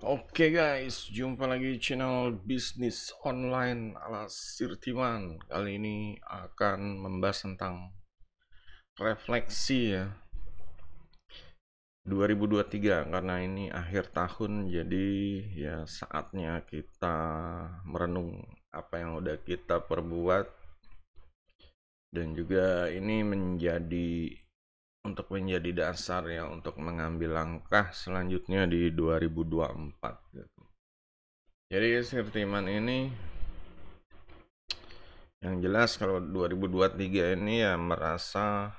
Oke guys, jumpa lagi di channel bisnis online ala Sirtiman. Kali ini akan membahas tentang refleksi ya 2023, karena ini akhir tahun, jadi ya saatnya kita merenung apa yang udah kita perbuat, dan juga ini menjadi dasar ya untuk mengambil langkah selanjutnya di 2024 gitu. Jadi Sirtiman ini yang jelas kalau 2023 ini ya merasa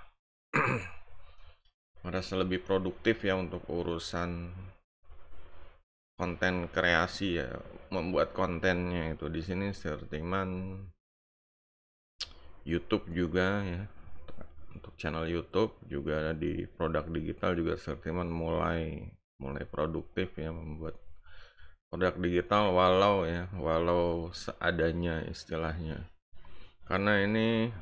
lebih produktif ya untuk urusan konten kreasi ya, membuat kontennya itu di sini Sirtiman YouTube juga ya, untuk channel YouTube juga di produk digital juga Sirtiman mulai produktif ya, membuat produk digital walau seadanya istilahnya, karena ini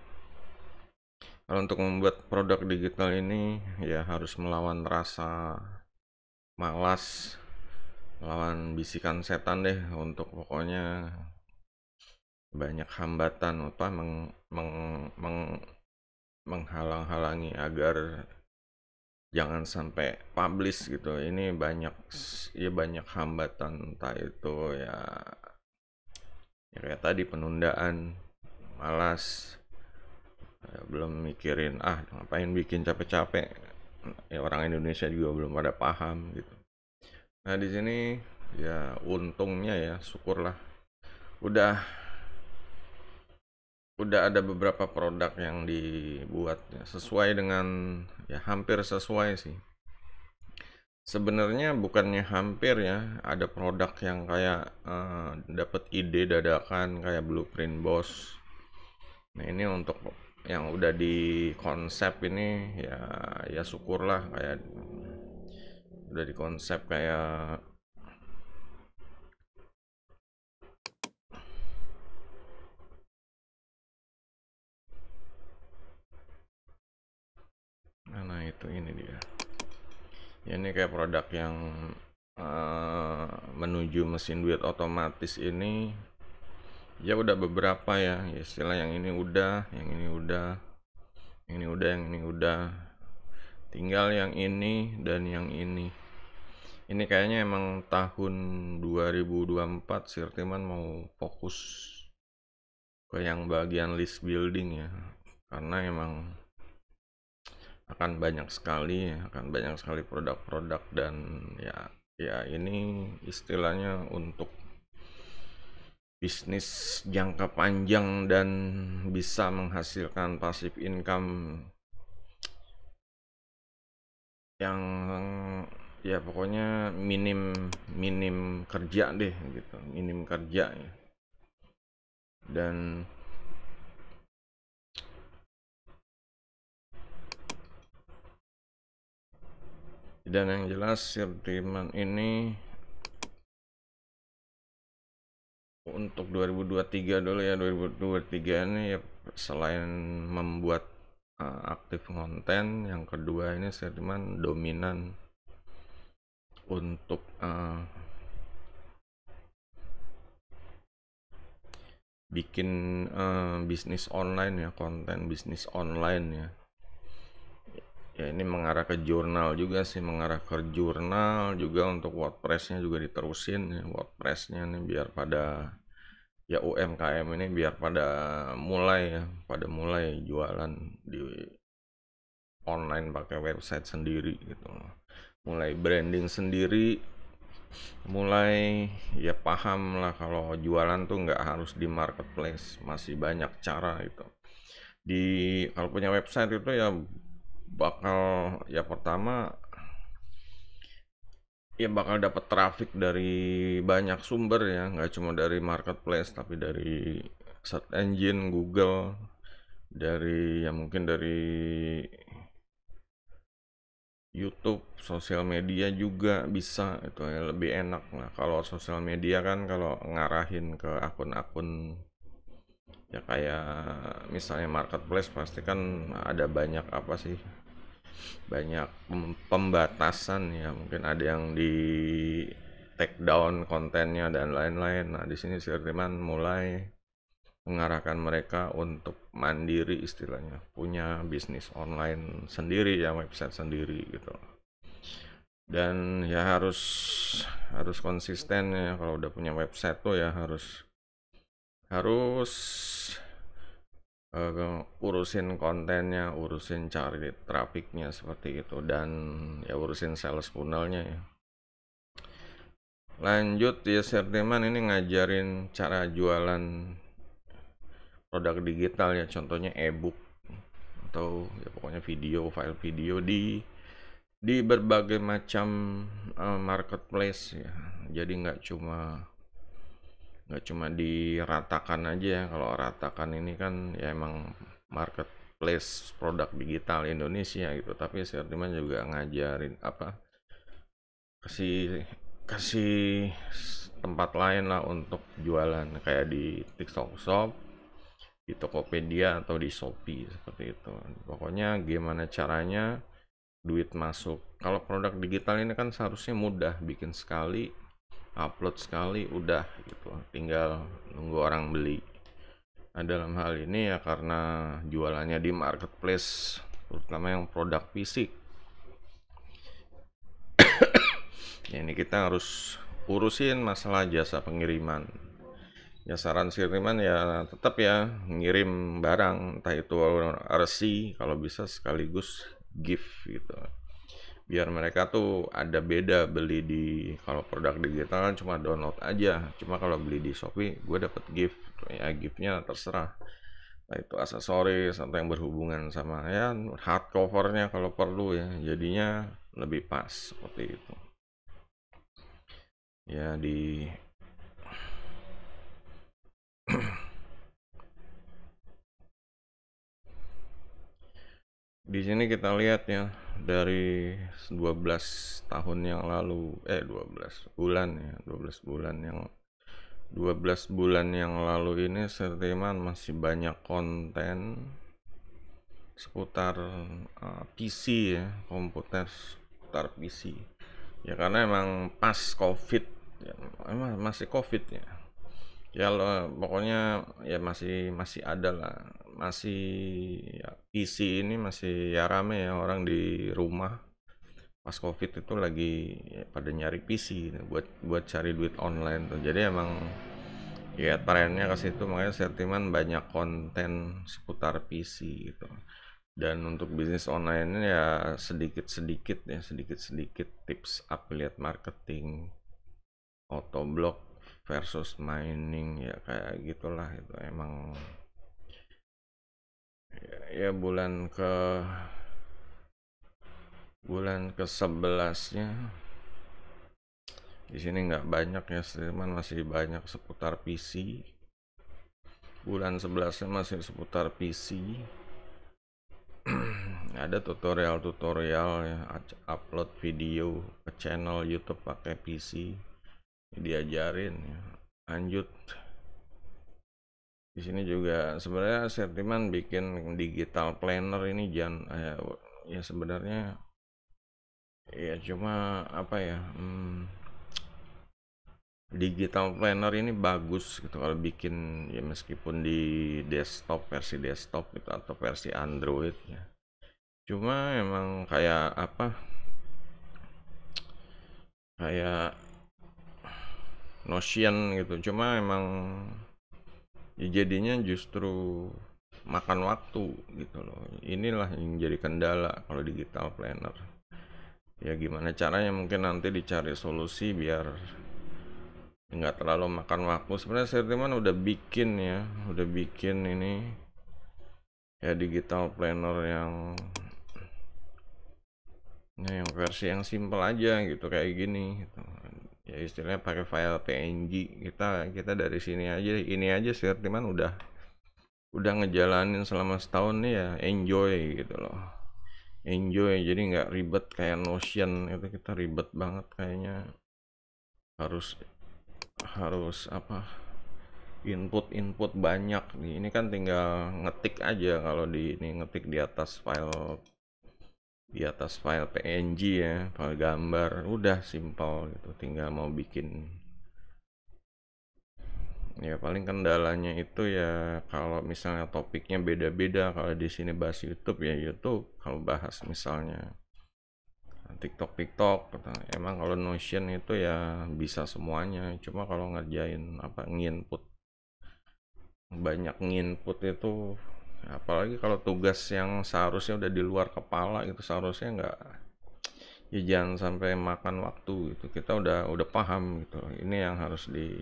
kalau untuk membuat produk digital ini ya harus melawan rasa malas, melawan bisikan setan deh, untuk pokoknya banyak hambatan apa menghalang-halangi agar jangan sampai publish gitu. Ini banyak hambatan, entah itu ya kayak tadi penundaan, malas, belum mikirin ngapain bikin capek-capek, ya orang Indonesia juga belum pada paham gitu. Nah di sini ya untungnya ya syukurlah udah ada beberapa produk yang dibuat ya, sesuai dengan ya hampir sesuai sih. Sebenarnya bukannya hampir ya, ada produk yang kayak dapat ide dadakan kayak Blueprint Boss. Nah ini untuk yang udah di konsep ini ya syukurlah, kayak udah di konsep kayak nah itu ini dia ya, ini kayak produk yang menuju mesin duit otomatis ini ya udah beberapa ya, istilah yang ini udah, yang ini udah, yang ini udah, yang ini udah, tinggal yang ini dan yang ini kayaknya emang tahun 2024 Sirtiman mau fokus ke yang bagian list building ya, karena emang akan banyak sekali produk-produk, dan ya ini istilahnya untuk bisnis jangka panjang dan bisa menghasilkan passive income yang ya pokoknya minim minim kerja deh gitu, minim kerja ya. Dan yang jelas Sirtiman ini untuk 2023 dulu ya, 2023 ini ya selain membuat aktif konten, yang kedua ini Sirtiman dominan untuk bikin bisnis online ya, konten bisnis online ya. Ya ini mengarah ke jurnal juga sih, mengarah ke jurnal juga. Untuk WordPress-nya juga diterusin ya, WordPress-nya nih biar pada ya UMKM ini biar pada mulai jualan di online pakai website sendiri gitu, mulai branding sendiri, mulai ya paham lah kalau jualan tuh nggak harus di marketplace, masih banyak cara itu. Kalau punya website itu ya bakal ya pertama ya bakal dapat traffic dari banyak sumber ya, nggak cuma dari marketplace tapi dari search engine Google, dari ya mungkin dari YouTube, sosial media juga bisa. Itu ya lebih enak lah kalau sosial media kan, kalau ngarahin ke akun-akun ya kayak misalnya marketplace pasti kan ada banyak apa sih, banyak pembatasan ya, mungkin ada yang take down kontennya dan lain-lain. Nah, di sini Sirtiman mulai mengarahkan mereka untuk mandiri istilahnya, punya bisnis online sendiri ya, website sendiri gitu. Dan ya harus konsisten ya, kalau udah punya website tuh ya harus urusin kontennya, urusin cari trafficnya seperti itu, dan ya urusin sales funnelnya ya. Lanjut ya, Sirtiman ini ngajarin cara jualan produk digital ya, contohnya ebook atau ya pokoknya file video di berbagai macam marketplace ya. Jadi nggak cuma diratakan aja ya. Kalau ratakan ini kan ya emang marketplace produk digital Indonesia gitu, tapi Sirtiman juga ngajarin apa, kasih tempat lain lah untuk jualan, kayak di TikTok Shop, di Tokopedia, atau di Shopee seperti itu. Pokoknya gimana caranya duit masuk. Kalau produk digital ini kan seharusnya mudah, bikin sekali, upload sekali, udah gitu, tinggal nunggu orang beli. Nah, dalam hal ini ya karena jualannya di marketplace, terutama yang produk fisik, ya ini kita harus urusin masalah jasa pengiriman. Ya saran Sirtiman ya tetap ya ngirim barang, entah itu RC, kalau bisa sekaligus gift gitu, biar mereka tuh ada beda beli di, kalau produk digital kan cuma download aja, cuma kalau beli di Shopee gue dapet gift ya, giftnya terserah, nah itu aksesoris atau yang berhubungan sama ya hardcovernya kalau perlu ya, jadinya lebih pas seperti itu ya. Di sini kita lihat ya, dari 12 tahun yang lalu, 12 bulan ya, 12 bulan yang lalu ini Sirtiman masih banyak konten seputar PC ya, komputer seputar PC. Ya karena emang pas COVID ya, emang masih COVID ya. Ya lo, pokoknya ya masih ada lah, masih ya, PC ini masih ya rame ya, orang di rumah pas COVID itu lagi ya, pada nyari PC buat cari duit online tuh. Jadi emang ya trennya ke situ, makanya Sirtiman banyak konten seputar PC gitu. Dan untuk bisnis online ini ya sedikit-sedikit tips affiliate marketing, autoblog versus mining ya, kayak gitulah. Itu emang ya bulan ke 11-nya di sini nggak banyak ya, Sirtiman masih banyak seputar PC. Bulan 11-nya masih seputar PC. Ada tutorial ya, upload video ke channel YouTube pakai PC, diajarin ya. Lanjut di sini juga sebenarnya Sirtiman bikin digital planner ini ya sebenarnya ya cuma apa ya, digital planner ini bagus gitu kalau bikin ya, meskipun di versi desktop gitu atau versi Android ya. Cuma emang kayak apa, kayak Notion gitu, cuma emang ya jadinya justru makan waktu gitu loh. Inilah yang jadi kendala kalau digital planner. Ya gimana caranya, mungkin nanti dicari solusi biar nggak terlalu makan waktu. Sebenarnya Sirtiman udah bikin ini ya digital planner yang versi yang simple aja gitu, kayak gini gitu. Ya istilahnya pakai file PNG, kita dari sini aja, ini aja Sirtiman udah ngejalanin selama setahun nih ya, enjoy gitu loh, enjoy. Jadi nggak ribet kayak Notion itu, kita ribet banget kayaknya, harus apa, input banyak nih. Ini kan tinggal ngetik aja, kalau di ini ngetik di atas file di atas file PNG ya, file gambar, udah simpel gitu, tinggal mau bikin. Ya paling kendalanya itu ya kalau misalnya topiknya beda-beda. Kalau di sini bahas YouTube ya YouTube, kalau bahas misalnya TikTok TikTok gitu. Emang kalau Notion itu ya bisa semuanya, cuma kalau ngerjain apa nginput, banyak nginput itu, apalagi kalau tugas yang seharusnya udah di luar kepala itu, seharusnya nggak, ya jangan sampai makan waktu gitu. Kita udah paham gitu, ini yang harus di,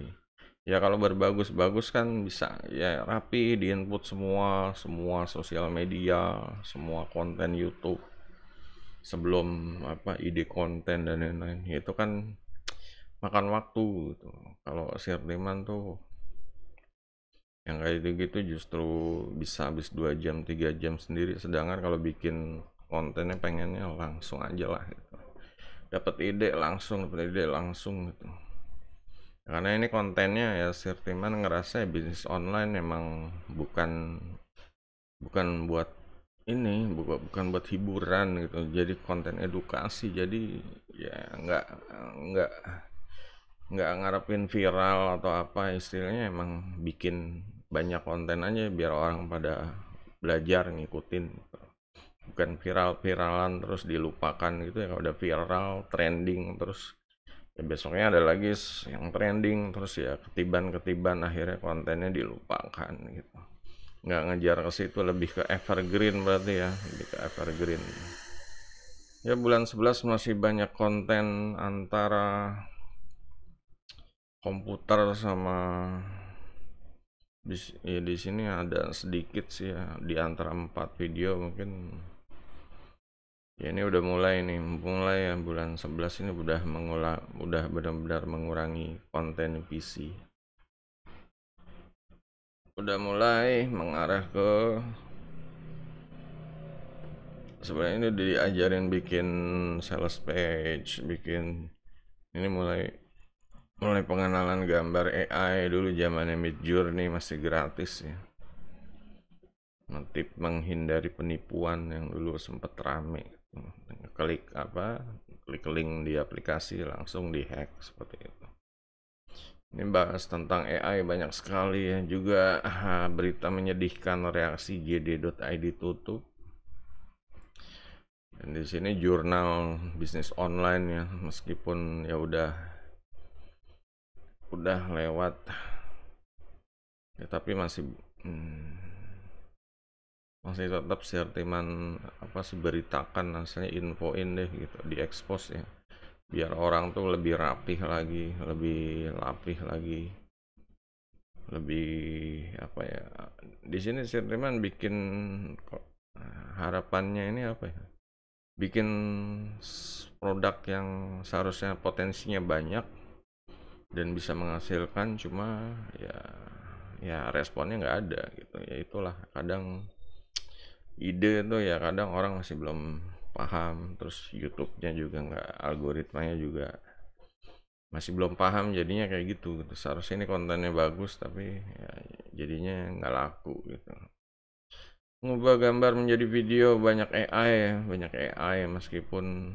ya kalau berbagus-bagus kan bisa ya rapi di input semua semua sosial media, semua konten YouTube sebelum apa ide konten dan lain-lain. Ya, itu kan makan waktu gitu. Kalau Sirtiman tuh yang kayak gitu justru bisa habis 2 jam 3 jam sendiri, sedangkan kalau bikin kontennya pengennya langsung aja lah gitu. Dapat ide langsung gitu. Karena ini kontennya ya Sirtiman ngerasa ya bisnis online memang bukan bukan buat ini, bukan buat hiburan gitu. Jadi konten edukasi. Jadi ya nggak nggak ngarepin viral atau apa, istilahnya emang bikin banyak konten aja biar orang pada belajar ngikutin gitu. Bukan viral-viralan terus dilupakan gitu ya. Kalau udah viral trending terus ya besoknya ada lagi yang trending terus ya ketiban akhirnya kontennya dilupakan gitu. Nggak ngejar ke situ, lebih ke evergreen berarti ya, lebih ke evergreen. Ya bulan 11 masih banyak konten antara komputer sama ya di sini ada sedikit sih ya, di antara 4 video mungkin. Ya ini udah mulai nih, mulai ya bulan 11 ini udah benar-benar mengurangi konten PC. Udah mulai mengarah ke, sebenarnya ini diajarin bikin sales page, bikin ini mulai mulai pengenalan gambar AI. Dulu zamannya Midjourney masih gratis ya, tip menghindari penipuan yang dulu sempat rame. Klik apa, klik link di aplikasi langsung dihack seperti itu. Ini bahas tentang AI banyak sekali ya, juga berita menyedihkan reaksi JD.id tutup. Dan di sini jurnal bisnis online ya, meskipun ya udah lewat ya, tapi masih tetap Sirtiman apa sih beritakan, rasanya infoin deh gitu, diekspos ya, biar orang tuh lebih rapih lagi, lebih lapih lagi, lebih apa ya. Di sini Sirtiman bikin harapannya ini apa ya, bikin produk yang seharusnya potensinya banyak dan bisa menghasilkan, cuma ya responnya nggak ada gitu. Ya itulah kadang ide tuh ya, kadang orang masih belum paham, terus YouTube-nya juga nggak, algoritmanya juga masih belum paham, jadinya kayak gitu. Seharusnya ini kontennya bagus tapi ya jadinya nggak laku gitu. Ngubah gambar menjadi video banyak AI meskipun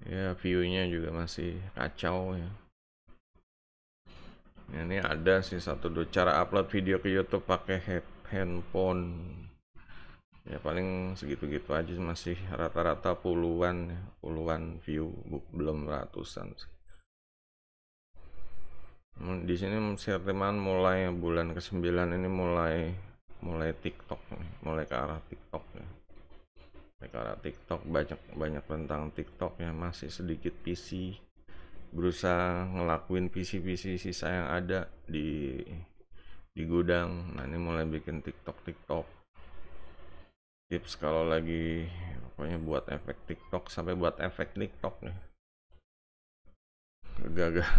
ya view-nya juga masih kacau ya. Ini ada sih satu dua cara upload video ke YouTube pakai handphone. Ya paling segitu-gitu aja, masih rata-rata puluhan view, belum ratusan. Di sini Sirtiman mulai bulan ke-9 ini mulai TikTok nih, mulai ke arah TikTok ya. Ke arah TikTok, banyak banyak tentang TikTok ya, masih sedikit PC. Berusaha ngelakuin PC sisa yang ada di gudang. Nah, ini mulai bikin TikTok. Tips kalau lagi pokoknya buat efek TikTok, sampai buat efek TikTok nih. Gagal.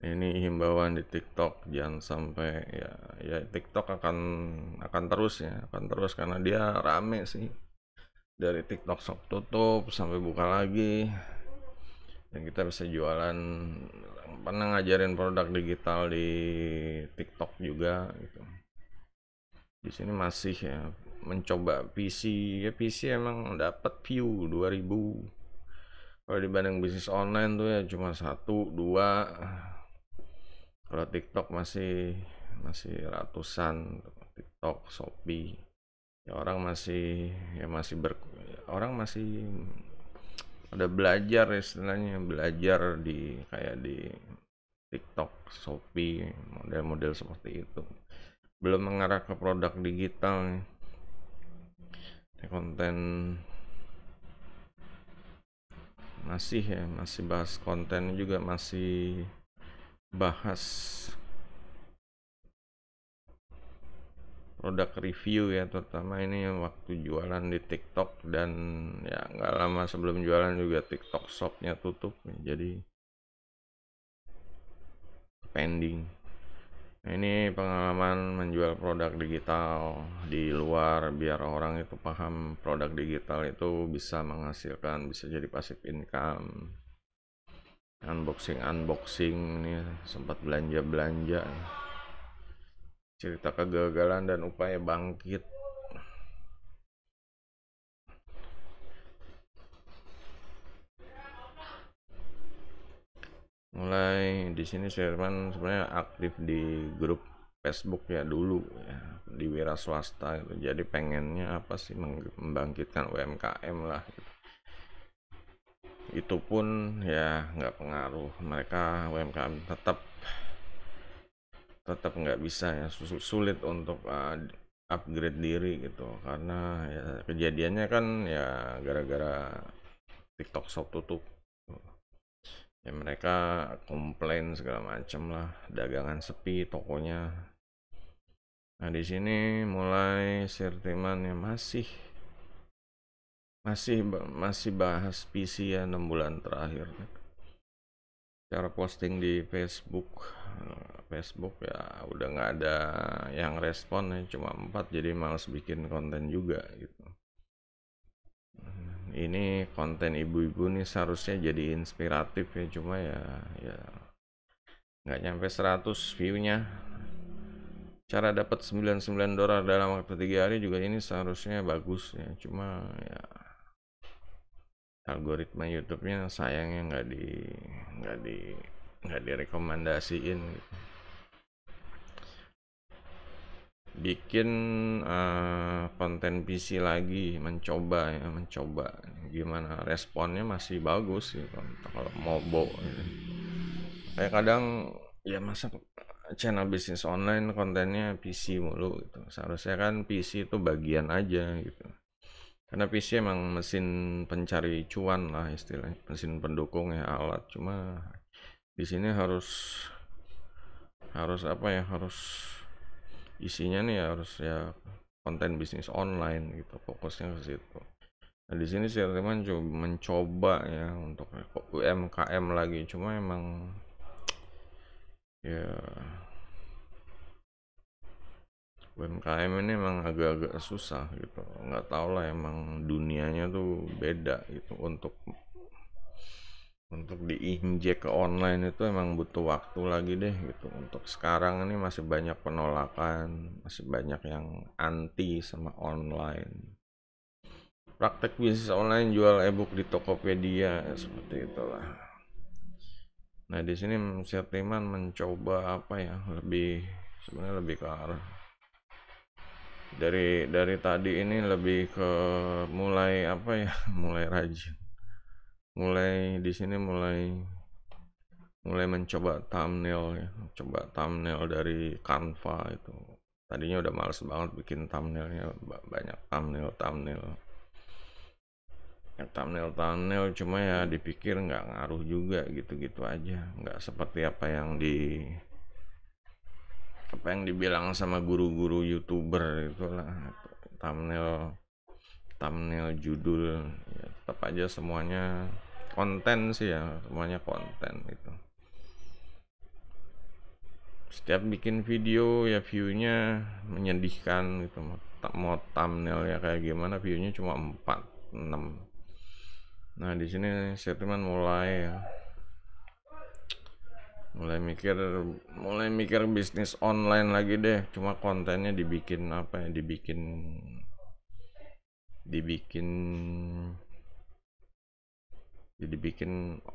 Ini himbauan di TikTok, jangan sampai ya TikTok akan terus ya, akan terus karena dia rame sih. Dari TikTok shop tutup sampai buka lagi. Dan kita bisa jualan, pernah ngajarin produk digital di TikTok juga gitu. Di sini masih ya mencoba PC. Ya PC emang dapat view 2000. Kalau dibanding bisnis online tuh ya cuma 1 2. Kalau TikTok masih masih ratusan. TikTok, Shopee. Ya orang masih ya masih orang masih udah belajar istilahnya, belajar di kayak di TikTok, Shopee, model-model seperti itu. Belum mengarah ke produk digital nih. Konten masih bahas konten juga, masih bahas produk review ya, terutama ini waktu jualan di TikTok. Dan ya nggak lama sebelum jualan juga TikTok shopnya tutup, jadi pending. Nah, ini pengalaman menjual produk digital di luar, biar orang itu paham produk digital itu bisa menghasilkan, bisa jadi passive income. Unboxing ini sempat belanja cerita kegagalan dan upaya bangkit. Mulai di sini Sherman sebenarnya aktif di grup Facebook ya dulu ya, di wira swasta itu. Jadi pengennya apa sih, membangkitkan UMKM lah gitu. Itu pun ya nggak pengaruh, mereka UMKM tetap nggak bisa ya, sulit untuk upgrade diri gitu, karena ya kejadiannya kan ya gara-gara TikTok Shop tutup ya, mereka komplain segala macam lah, dagangan sepi, tokonya. Nah di sini mulai Sirtiman ya masih bahas PC ya 6 bulan terakhir. Cara posting di Facebook ya udah nggak ada yang respon ya, cuma 4, jadi males bikin konten juga gitu. Ini konten ibu-ibu nih seharusnya jadi inspiratif ya, cuma ya nggak nyampe 100 view-nya. Cara dapat $99 dalam waktu 3 hari juga ini seharusnya bagus ya, cuma ya algoritma YouTube-nya sayangnya nggak direkomendasiin gitu. Bikin konten PC lagi, mencoba gimana, responnya masih bagus gitu kalau mobo gitu. Kayak kadang ya masa channel bisnis online kontennya PC mulu gitu. Seharusnya kan PC itu bagian aja gitu. Karena PC emang mesin pencari cuan lah istilahnya, mesin pendukung ya, alat. Cuma di sini harus apa ya, harus isinya nih harus ya konten bisnis online gitu, fokusnya ke situ. Nah di sini saya teman mencoba ya untuk UMKM lagi, cuma emang ya UMKM ini emang agak-agak susah gitu, nggak tau lah, emang dunianya tuh beda gitu. Untuk diinjek ke online itu emang butuh waktu lagi deh gitu. Untuk sekarang ini masih banyak penolakan, masih banyak yang anti sama online. Praktek bisnis online, jual ebook di Tokopedia seperti itulah. Nah di sini Sirtiman mencoba apa ya, sebenarnya lebih ke arah dari tadi ini, lebih ke mulai apa ya, mulai rajin, mulai di sini mulai mencoba thumbnail ya, coba thumbnail dari Canva itu. Tadinya udah males banget bikin thumbnailnya, banyak thumbnail, cuma ya dipikir nggak ngaruh juga, gitu-gitu aja, nggak seperti apa yang dibilang sama guru-guru YouTuber itulah. Thumbnail judul ya, tetap aja semuanya konten sih ya, semuanya konten itu. Setiap bikin video ya viewnya menyedihkan gitu. Mau thumbnail ya kayak gimana, viewnya cuma 4 6. Nah di sini saya teman mulai mikir bisnis online lagi deh, cuma kontennya dibikin apa ya, dibikin dibikin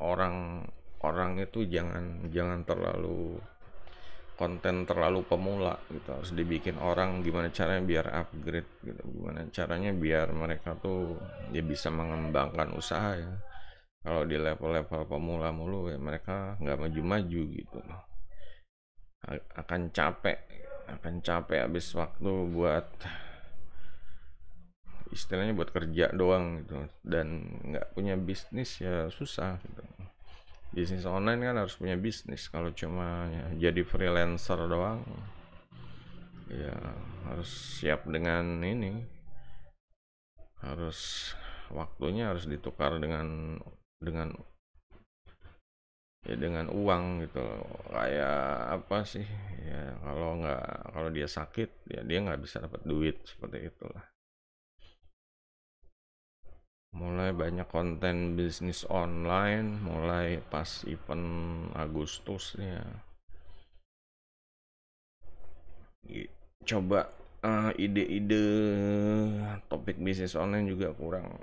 orang itu jangan terlalu konten terlalu pemula gitu, harus dibikin orang gimana caranya biar upgrade gitu, gimana caranya biar mereka tuh ya bisa mengembangkan usaha ya. Kalau di level-level pemula mulu ya mereka nggak maju-maju gitu, akan capek habis waktu buat istilahnya buat kerja doang gitu, dan nggak punya bisnis ya susah gitu. Bisnis online kan harus punya bisnis, kalau cuma ya, jadi freelancer doang ya harus siap dengan ini, harus waktunya harus ditukar dengan ya dengan uang gitu. Kayak apa sih ya, kalau dia sakit ya dia nggak bisa dapat duit, seperti itulah. Mulai banyak konten bisnis online mulai pas event Agustus ya. Coba ide-ide topik bisnis online juga kurang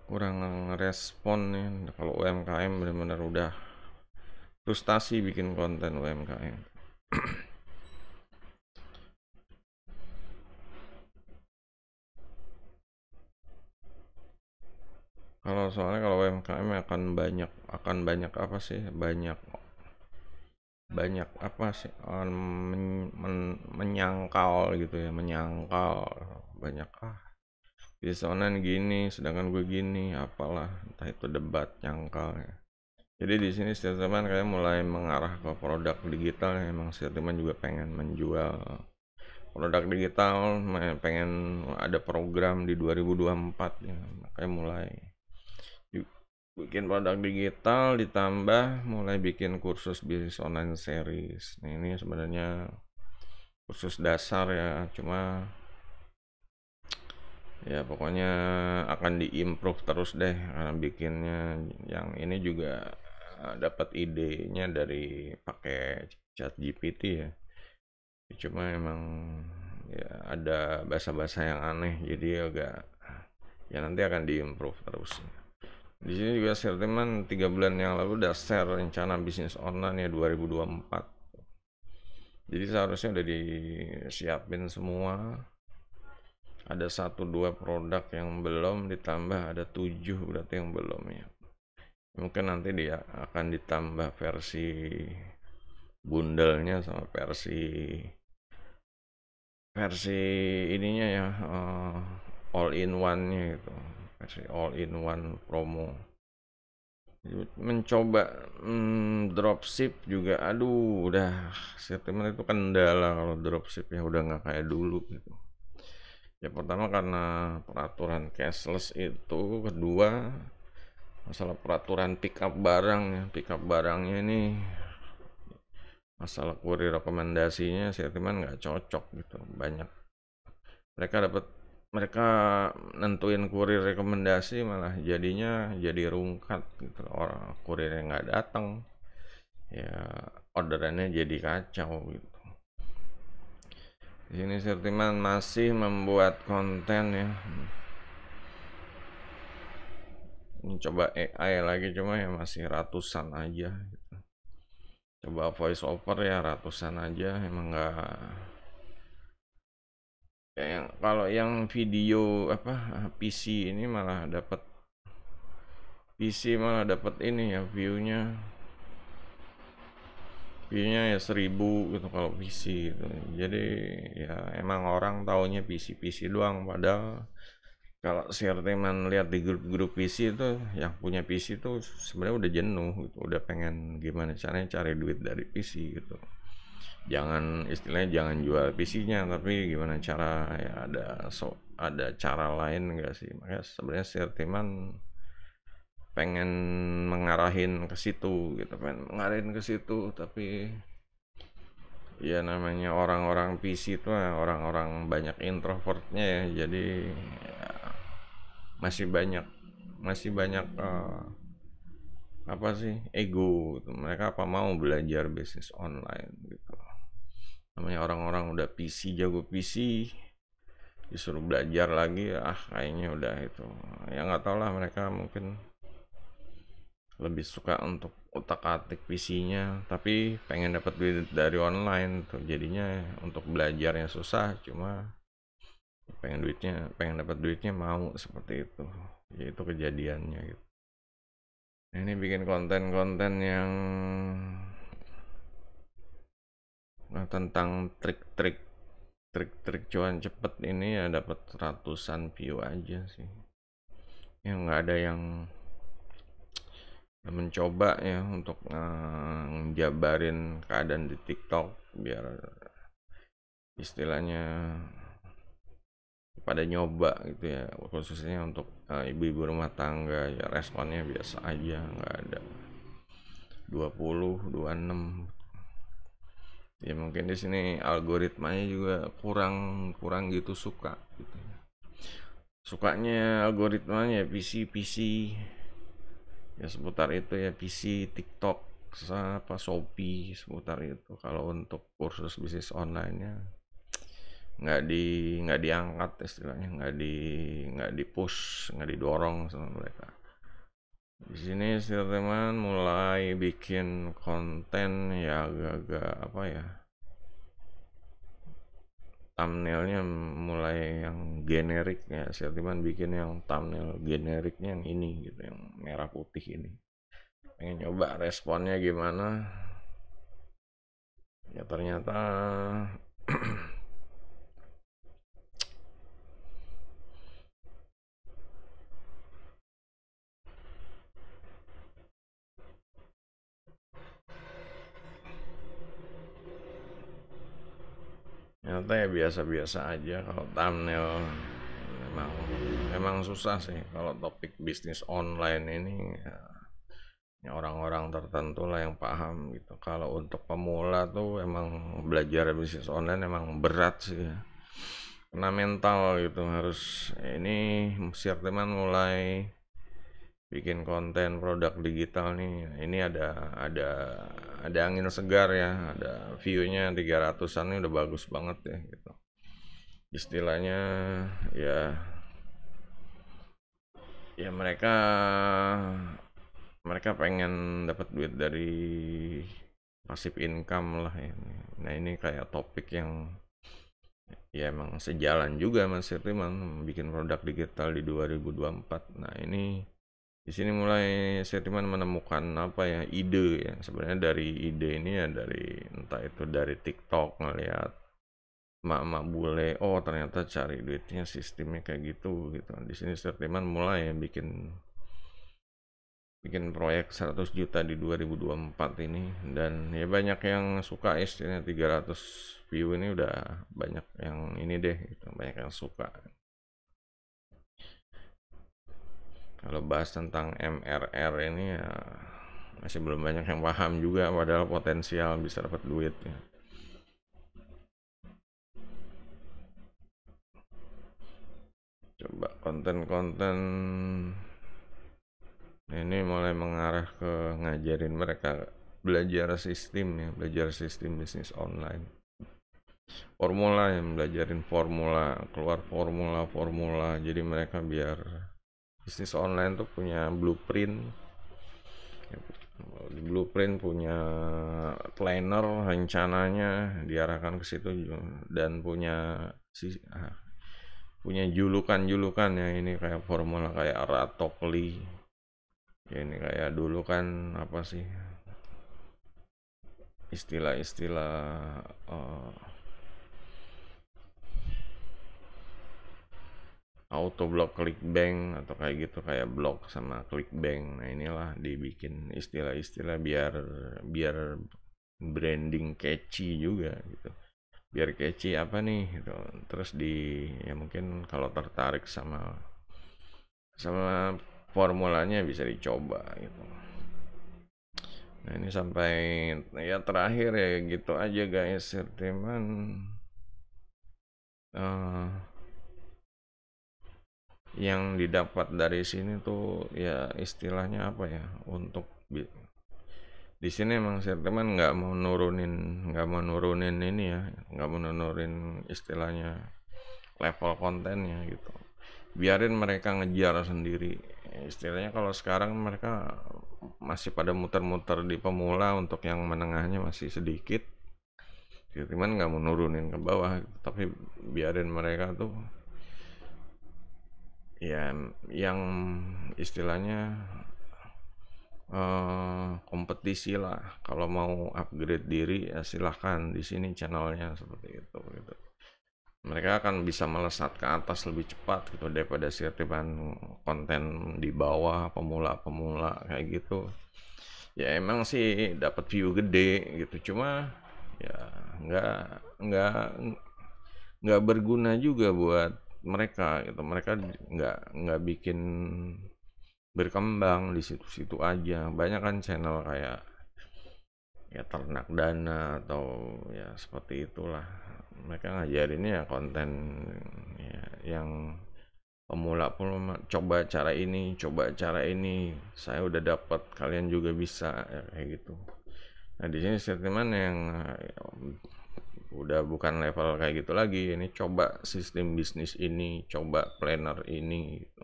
kurang respon nih. Kalau UMKM benar-benar udah frustasi bikin konten UMKM. Kalau soalnya kalau UMKM akan banyak apa sih, banyak banyak apa sih, menyangkal gitu ya, menyangkal banyak bisnis online gini sedangkan gue gini apalah, entah itu debat nyangkal ya. Jadi di sini teman kayak mulai mengarah ke produk digital ya. Emang teman juga pengen menjual produk digital, pengen ada program di 2024 ya, makanya mulai bikin produk digital ditambah mulai bikin kursus bisnis online series. Nah, ini sebenarnya kursus dasar ya, cuma ya pokoknya akan diimprove terus deh karena bikinnya. Yang ini juga dapat idenya dari pakai chat GPT ya. Cuma emang ya ada bahasa-bahasa yang aneh, jadi agak ya nanti akan diimprove terus. Di sini juga Sertiman 3 bulan yang lalu udah share rencana bisnis online ya 2024. Jadi seharusnya udah disiapin semua. Ada 1-2 produk yang belum, ditambah ada 7 berarti yang belum ya. Mungkin nanti dia akan ditambah versi bundlenya sama versi ininya ya, all in one nya gitu, versi all in one promo. Mencoba dropship juga aduh udah sentimen itu kendala. Kalau dropship ya udah nggak kayak dulu gitu ya. Pertama karena peraturan cashless itu, kedua masalah peraturan pick up barangnya ini, masalah kurir rekomendasinya sentimen nggak cocok gitu. Banyak mereka nentuin kurir rekomendasi malah jadinya jadi rungkat gitu, orang kurirnya nggak datang ya, orderannya jadi kacau gitu. Di sini Sertiman masih membuat konten ya, mencoba AI lagi, cuma ya masih ratusan aja gitu. Coba voice over ya ratusan aja, emang nggak yang kalau yang video apa PC ini malah dapat ini ya, viewnya ya 1000 gitu kalau PC gitu. Jadi ya emang orang taunya PC doang, padahal kalau Teman lihat di grup-grup PC itu yang punya PC itu sebenarnya udah jenuh gitu, udah pengen gimana caranya cari duit dari PC gitu. Istilahnya jangan jual PC-nya, tapi gimana cara ya, ada cara lain enggak sih. Makanya sebenarnya Teman pengen mengarahin ke situ gitu, tapi ya namanya orang-orang PC itu orang-orang banyak introvertnya ya, jadi ya, masih banyak apa sih, ego gitu. Mereka apa mau belajar bisnis online gitu. Namanya orang-orang udah PC, jago PC, disuruh belajar lagi, kayaknya udah itu ya, nggak tau lah, mereka mungkin lebih suka untuk utak-atik PC-nya, tapi pengen dapat duit dari online tuh, jadinya untuk belajarnya susah, cuma pengen dapat duitnya mau, seperti itu ya, itu kejadiannya gitu. Nah, ini bikin konten-konten yang tentang trik-trik cuan cepet ini ya, dapat ratusan view aja sih ya, nggak ada yang mencoba ya untuk ngejabarin keadaan di TikTok biar istilahnya pada nyoba gitu ya, khususnya untuk ibu-ibu rumah tangga ya, responnya biasa aja, nggak ada 20 26 ya. Mungkin di sini algoritmanya juga kurang kurang gitu suka gitu, sukanya algoritmanya PC PC ya, seputar itu ya, PC, TikTok, apa Shopee, seputar itu. Kalau untuk kursus bisnis online nya nggak diangkat istilahnya, nggak di push, nggak didorong sama mereka. Di sini teman mulai bikin konten ya, agak-agak apa ya, thumbnailnya mulai yang generik ya. Teman bikin yang thumbnail generiknya yang ini gitu, yang merah putih ini, pengen nyoba responnya gimana ya, ternyata ternyata ya biasa-biasa aja. Kalau thumbnail memang memang susah sih kalau topik bisnis online ini ya, orang-orang tertentu lah yang paham gitu. Kalau untuk pemula tuh emang belajar bisnis online emang berat sih ya, kena mental gitu. Harus ini teman mulai bikin konten produk digital nih, ini ada angin segar ya, ada viewnya 300-an, ini udah bagus banget ya gitu, istilahnya ya. Ya mereka pengen dapat duit dari passive income lah ya. Nah, ini kayak topik yang ya emang sejalan juga Mas Firman bikin produk digital di 2024. Nah, ini di sini mulai Setiman menemukan apa ya, ide ya. Sebenarnya dari ide ini ya, dari entah itu dari TikTok ngeliat mak-mak bule, oh ternyata cari duitnya sistemnya kayak gitu gitu. Di sini Setiman mulai ya bikin proyek 100 juta di 2024 ini, dan ya banyak yang suka, istilahnya 300 view ini udah banyak yang ini deh gitu, banyak yang suka. Kalau bahas tentang MRR ini ya masih belum banyak yang paham juga, padahal potensial bisa dapat duit ya. Coba konten-konten ini mulai mengarah ke ngajarin mereka belajar sistem ya, belajar sistem bisnis online. Formula, yang belajarin formula, keluar formula. Jadi mereka biar bisnis online tuh punya blueprint, di blueprint punya planner, rencananya diarahkan ke situ, dan punya julukan ya. Ini kayak formula kayak Ratokli ya, ini kayak dulu kan apa sih istilah-istilah auto block clickbank atau kayak gitu, kayak block sama clickbank. Nah, inilah dibikin istilah-istilah biar branding catchy juga gitu, biar catchy apa nih gitu. Terus ya mungkin kalau tertarik sama formulanya bisa dicoba gitu. Nah, ini sampai ya terakhir ya gitu aja guys. Teman yang didapat dari sini tuh ya, istilahnya apa ya, untuk di sini emang teman nggak mau nurunin ini ya, nggak mau nurunin istilahnya level kontennya gitu. Biarin mereka ngejar sendiri. Istilahnya kalau sekarang mereka masih pada muter-muter di pemula, untuk yang menengahnya masih sedikit. Cuman nggak mau nurunin ke bawah, tapi biarin mereka tuh ya yang istilahnya kompetisi lah. Kalau mau upgrade diri ya silahkan, di sini channelnya seperti itu gitu. Mereka akan bisa melesat ke atas lebih cepat gitu daripada sirtiban konten di bawah pemula-pemula kayak gitu. Ya emang sih dapat view gede gitu, cuma ya nggak nggak nggak berguna juga buat mereka gitu. Mereka nggak bikin berkembang di situ-situ aja. Banyak kan channel kayak ya ternak dana atau ya seperti itulah. Mereka ngajarinnya ya konten ya, yang pemula coba cara ini, coba cara ini, saya udah dapat, kalian juga bisa ya, kayak gitu. Nah di sini statement yang udah bukan level kayak gitu lagi. Ini coba sistem bisnis ini, coba planner ini gitu.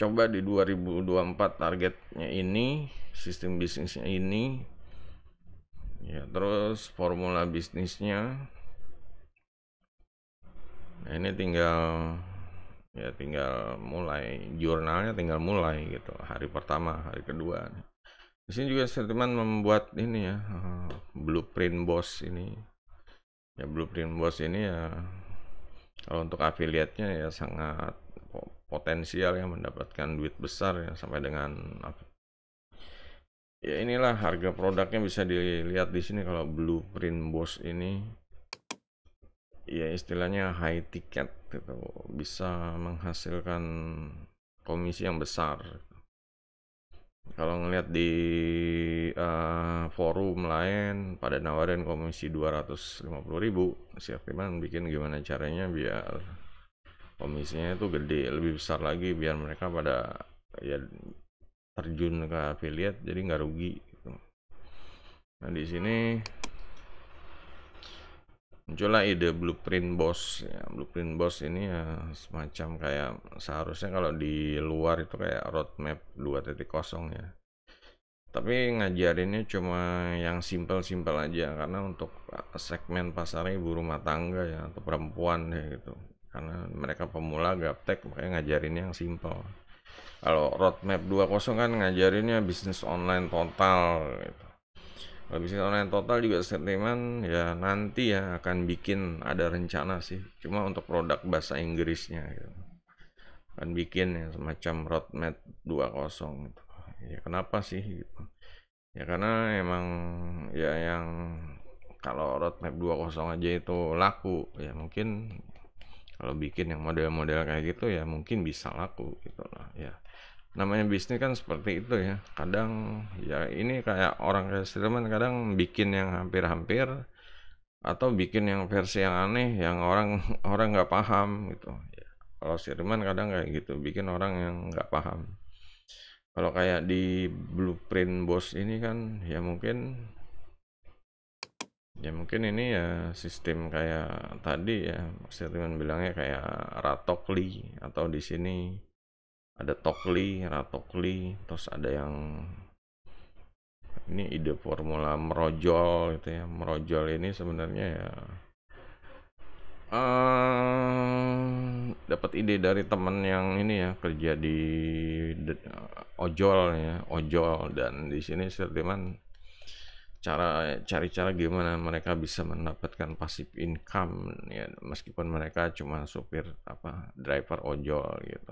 Coba di 2024 targetnya ini, sistem bisnisnya ini, ya terus formula bisnisnya. Nah ini tinggal mulai, jurnalnya tinggal mulai gitu, hari pertama, hari kedua. Di sini juga statement membuat ini ya, blueprint bos ini. Ya blueprint bos ini ya kalau untuk affiliate-nya ya sangat potensial ya, mendapatkan duit besar ya, sampai dengan ya inilah harga produknya bisa dilihat di sini. Kalau blueprint boss ini ya istilahnya high ticket gitu, bisa menghasilkan komisi yang besar. Kalau ngelihat di forum lain pada nawarin komisi 250.000, Sirtiman bikin gimana caranya biar komisinya itu gede, lebih besar lagi, biar mereka pada ya terjun ke affiliate jadi nggak rugi gitu. Nah di sini muncullah ide blueprint boss ya. Blueprint boss ini ya semacam kayak, seharusnya kalau di luar itu kayak roadmap 2.0 ya, tapi ngajarinnya cuma yang simple-simple aja, karena untuk segmen pasarnya ibu rumah tangga ya, atau perempuan ya gitu, karena mereka pemula gaptek, makanya ngajarinnya yang simple. Kalau roadmap 2.0 kan ngajarinnya bisnis online total gitu. Kalau bisnis online total juga statement ya nanti ya akan bikin, ada rencana sih, cuma untuk produk bahasa Inggrisnya gitu. Akan bikin ya semacam roadmap 2.0 gitu. Ya kenapa sih gitu? Ya karena emang ya yang kalau roadmap 2.0 aja itu laku, ya mungkin kalau bikin yang model-model kayak gitu ya mungkin bisa laku gitu lah ya. Namanya bisnis kan seperti itu ya. Kadang ya ini kayak orang kayak Stilman, kadang bikin yang hampir-hampir atau bikin yang versi yang aneh yang orang orang nggak paham gitu ya. Kalau Stilman kadang kayak gitu, bikin orang yang nggak paham. Kalau kayak di blueprint bos ini kan ya mungkin ini ya sistem kayak tadi ya, Stilman bilangnya kayak Ratokli, atau di sini ada Tokli, Ratokli, terus ada yang ini ide formula merojol gitu ya. Merojol ini sebenarnya ya dapat ide dari temen yang ini ya, kerja di ojol ya, ojol. Dan di sini Sirtiman cari cara gimana mereka bisa mendapatkan passive income ya, meskipun mereka cuma supir driver ojol gitu.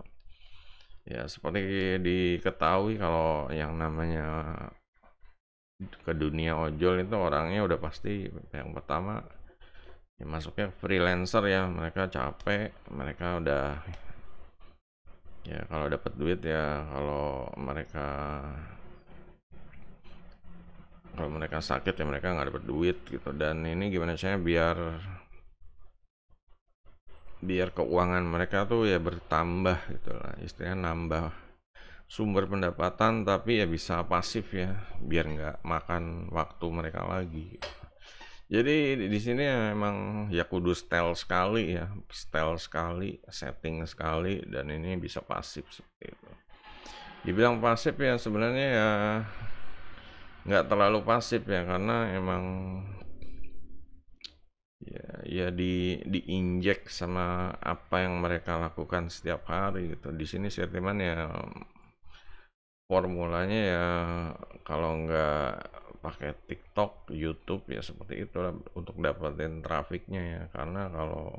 Ya seperti diketahui kalau yang namanya ke dunia ojol itu orangnya udah pasti yang pertama ya masuknya freelancer ya. Mereka capek, mereka udah ya kalau dapat duit ya, kalau mereka sakit ya mereka nggak dapat duit gitu. Dan ini gimana caranya biar keuangan mereka tuh ya bertambah gitu lah, istilahnya nambah sumber pendapatan, tapi ya bisa pasif ya, biar nggak makan waktu mereka lagi. Jadi di sini emang ya kudu style sekali ya, style sekali, setting sekali, dan ini bisa pasif seperti itu. Dibilang pasif ya sebenarnya ya nggak terlalu pasif ya, karena emang ya diinjek sama apa yang mereka lakukan setiap hari gitu. Di sini sentimen ya formulanya ya kalau nggak pakai TikTok, YouTube ya seperti itulah untuk dapetin trafiknya ya. Karena kalau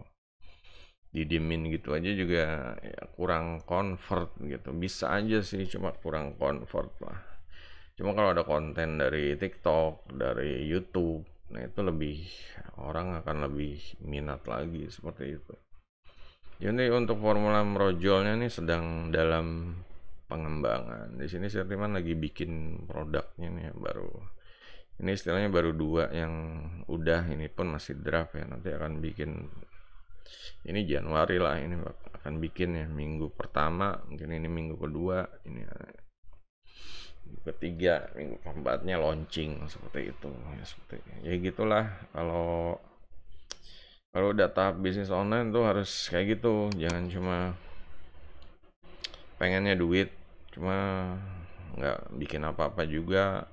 didimin gitu aja juga ya kurang convert gitu. Bisa aja sih, cuma kurang convert lah. Cuma kalau ada konten dari TikTok, dari YouTube, nah itu lebih, orang akan lebih minat lagi seperti itu. Jadi untuk formula merojolnya nih sedang dalam pengembangan. Di sini Sirtiman lagi bikin produknya nih ya, baru. Ini istilahnya baru 2 yang udah, ini pun masih draft ya. Nanti akan bikin ini Januari lah, ini akan bikin ya minggu pertama, mungkin ini minggu kedua, ini minggu ketiga, minggu keempatnya launching seperti itu. Ya seperti ya gitulah. Kalau kalau udah tahap bisnis online tuh harus kayak gitu, jangan cuma pengennya duit, cuma nggak bikin apa-apa juga,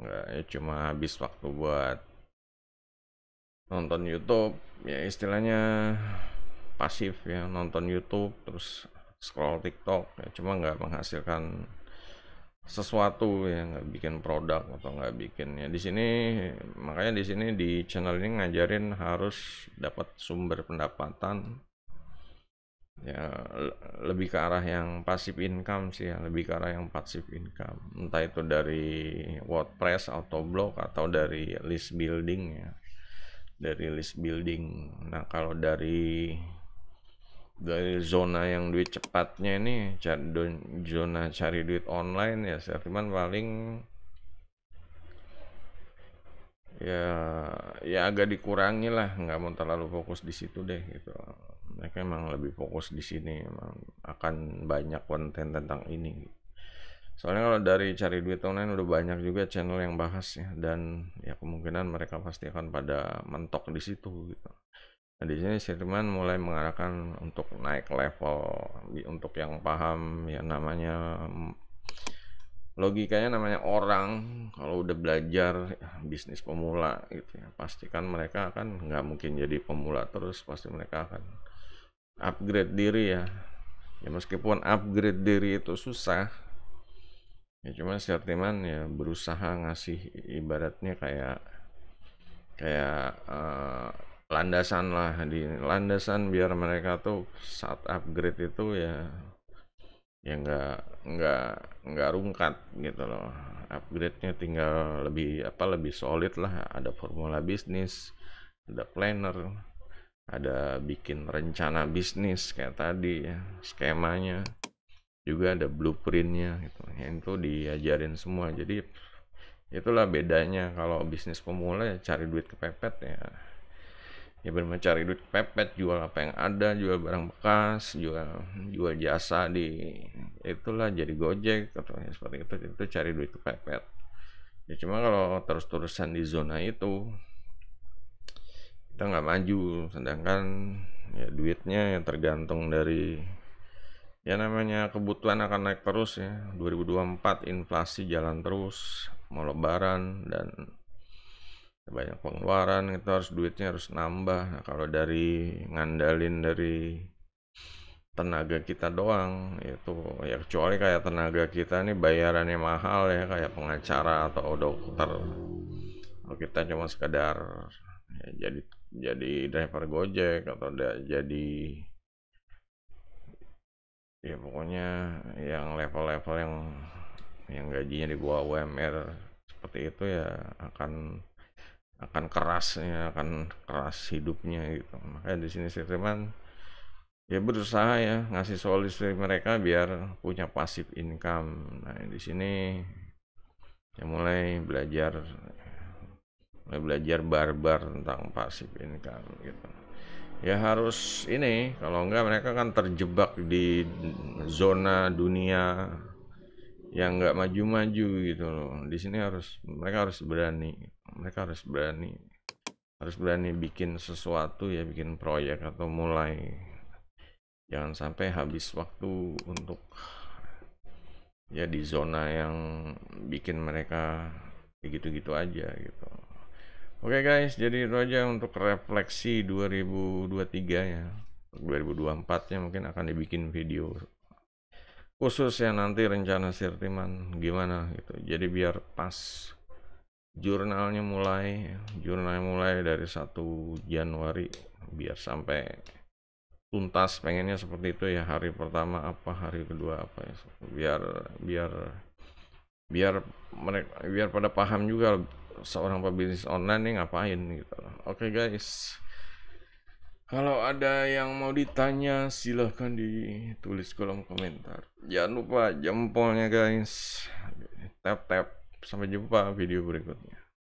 nggak ya, cuma habis waktu buat nonton YouTube ya, istilahnya pasif ya, nonton YouTube terus scroll TikTok ya, cuma nggak menghasilkan sesuatu ya, nggak bikin produk atau nggak bikin ya. Di sini makanya di sini di channel ini ngajarin harus dapat sumber pendapatan ya, lebih ke arah yang passive income sih ya, lebih ke arah yang passive income, entah itu dari WordPress, Autoblog, atau dari list building ya, dari list building. Nah kalau dari zona yang duit cepatnya ini, zona cari duit online ya, saya cuman paling ya agak dikurangi lah, nggak mau terlalu fokus di situ deh gitu. Mereka emang lebih fokus di sini, emang akan banyak konten tentang ini. Soalnya kalau dari cari duit online udah banyak juga channel yang bahas ya, dan ya kemungkinan mereka pasti akan pada mentok di situ gitu. Nah, di sini Sirman mulai mengarahkan untuk naik level, untuk yang paham ya, namanya logikanya, namanya orang kalau udah belajar ya, bisnis pemula gitu ya, pastikan mereka akan nggak mungkin jadi pemula terus, pasti mereka akan upgrade diri ya. Ya meskipun upgrade diri itu susah ya, cuma Sirman ya berusaha ngasih ibaratnya kayak kayak landasan lah, di landasan biar mereka tuh saat upgrade itu ya nggak rungkat gitu loh. Upgrade-nya tinggal lebih apa, lebih solid lah, ada formula bisnis, ada planner, ada bikin rencana bisnis kayak tadi ya, skemanya juga, ada blueprintnya gitu ya, itu diajarin semua. Jadi itulah bedanya kalau bisnis pemula ya, cari duit kepepet ya, ya benar cari duit kepepet, jual apa yang ada, jual barang bekas, jual jual jasa di itulah, jadi Gojek atau ya, seperti itu cari duit kepepet ya. Cuma kalau terus-terusan di zona itu kita nggak maju, sedangkan ya duitnya ya tergantung dari ya, namanya kebutuhan akan naik terus ya. 2024 inflasi jalan terus, mau lebaran dan banyak pengeluaran, itu harus duitnya harus nambah. Nah, kalau dari ngandalin dari tenaga kita doang itu ya, kecuali kayak tenaga kita nih bayarannya mahal ya, kayak pengacara atau dokter. Kalau kita cuma sekedar ya, jadi driver Gojek atau jadi ya pokoknya yang level-level yang gajinya di bawah UMR seperti itu ya, akan keras ya, akan keras hidupnya gitu. Makanya di sini Sirman ya berusaha ya ngasih solusi mereka biar punya passive income. Nah di sini ya mulai belajar barbar tentang passive income gitu. Ya harus ini, kalau enggak mereka kan terjebak di zona dunia yang enggak maju-maju gitu loh. Di sini mereka harus berani, harus berani bikin sesuatu ya, bikin proyek atau mulai. Jangan sampai habis waktu untuk ya di zona yang bikin mereka gitu-gitu aja gitu. Oke guys, jadi itu aja untuk refleksi 2023 ya. 2024 nya mungkin akan dibikin video khusus ya, nanti rencana Sirtiman gimana gitu. Jadi biar pas jurnalnya mulai dari 1 Januari biar sampai tuntas, pengennya seperti itu ya. Hari pertama apa, hari kedua apa ya, biar biar biar mereka biar pada paham juga seorang pebisnis online nih ngapain gitu. Oke guys, kalau ada yang mau ditanya silahkan ditulis kolom komentar. Jangan lupa jempolnya guys, tap tap. Sampai jumpa video berikutnya.